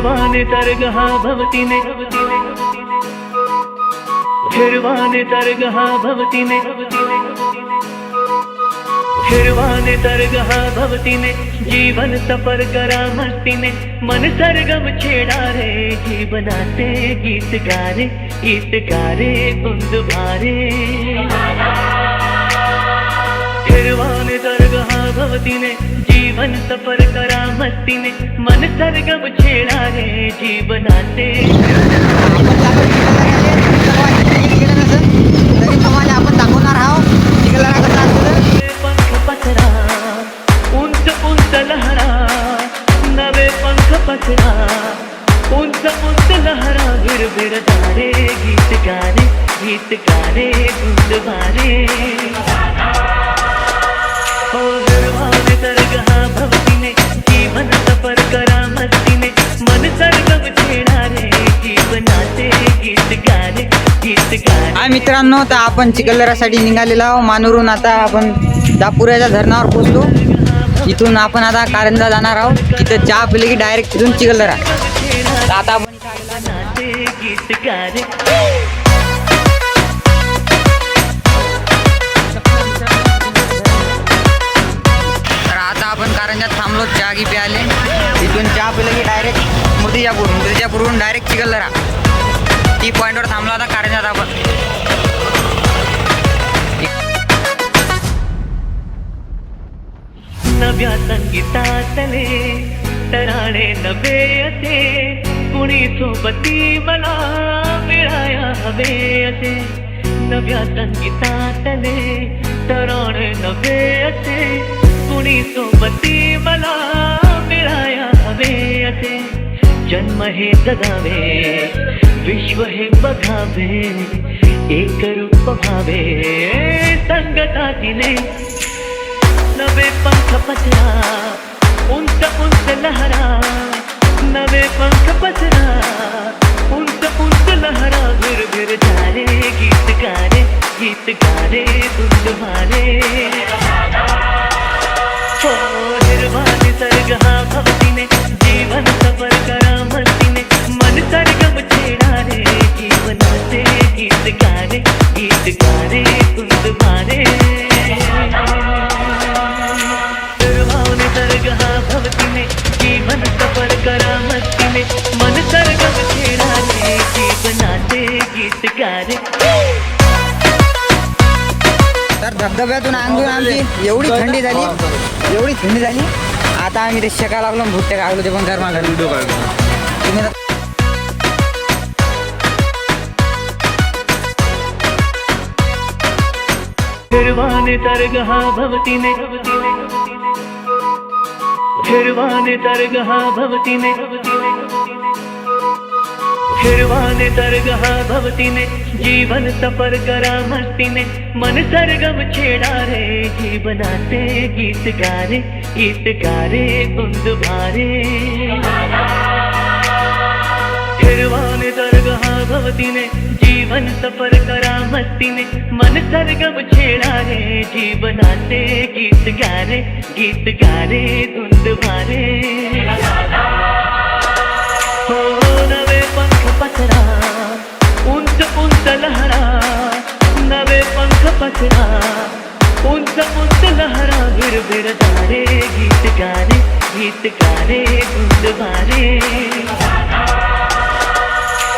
हिरवाने तरगहा भवतीने हिरवाने तरगहा भवतीने हिरवाने तरगहा भवतीने जीवन सफर करा मस्तीने मन सरगम छेड़ा रे जीवनाचे गीत गारे कुंद भारे हिरवाने तरगहा भवतीने जीवन सफर करा मस्तीने मन सरगम छेड़ा रे जीवनाचे आपण दाखवणार आहोत चिखलदरा कसा असतो. पंख पसरा उंच उंच लहरा नवे पंख पसरा उंच उंच लहरा भिर धारे गीत गारे गुंद भारे हो हिरवाने तरगहा भवतीने जीवन सफर करा मस्तीने मन सरगम छेडा रे जीवनाचे गीत गारे हा मित्रांनो, तर आपण चिखलदरासाठी निघालेलो आहोत. मानूरून आता आपण दापुराच्या धरणावर पोहोचलो. इथून आपण आता कारंजा जाणार आहोत. तिथं चहा पिले की डायरेक्ट तिथून चिखलदरा. तर आता आपण कारंजात थांबलो, चहा की प्याले. इथून चहा पिले की डायरेक्ट मूर्तिजापूरवरून डायरेक्ट चिखलदरा. टी पॉइंटवर थांबला होता कारंजात आपण. नव्या संगीतातले तराणे नवे असे कुणी सोबती मला मिळाया हवे असे. नव्या संगीतातले तराणे नवे असे कुणी सोबती मला मिळाया हवे असे. जन्म हे जगावे विश्व हे बघावे एक रूप व्हावे संगतातीने. नवे पंख पसरा उंच उंच लहरा नवे पंख पसरा उंच उंच लहरा भिर धारे गीत गारे धुंद भारे हो हिरवाने तरगहा भवतीने जीवन सफर करा मस्तीने मन सरगम छेडा रे जीवनाचे गीत गारे कुंद भारे हिरवाने तरगहा भवतीने जीवन सफर करा मस्तीने मन सरगम छेडा रे जीवनाचे गीत गारे. तर धबधब्यातून आणून आमची एवढी थंडी झाली. आता आम्ही ते शेका लागलो, भुट्टे काढलो, ते पण गरमागरम व्हिडिओ काढलो. हिरवाने तरगहा भवतीने हिरवाने तरगहा भवतीने हिरवाने तरगहा भवतीने जीवन सफर करा मस्तीने मन सरगम छेडा रे जीवनाचे गीत गारे कुंद भारे हिरवाने तरगहा भवतीने जीवन सफर करा मस्तीने मन सरगम छेडा रे जीवनाचे गीत गारे धुंद भारे हो नवे पंख पसरा उंच उंच लहरा नवे पंख पसरा उंच उंच लहरा भिर धारे गीत गारे गुंद भारे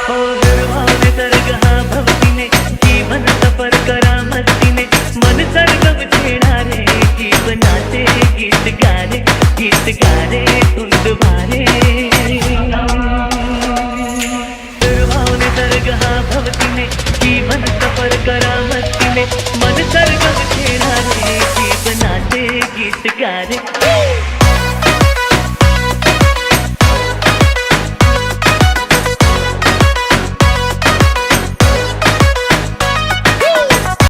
हो हिरवाने तरगहा भवतीने जीवन सफर करा मस्तीने मन सरगम छेडा रे जीवनाचे गीत गारे कुंद भारे हिरवाने तरगहा भवतीने जीवन सफर करा मस्तीने मन सरगम छेडा रे जीवनाचे गीत गारे.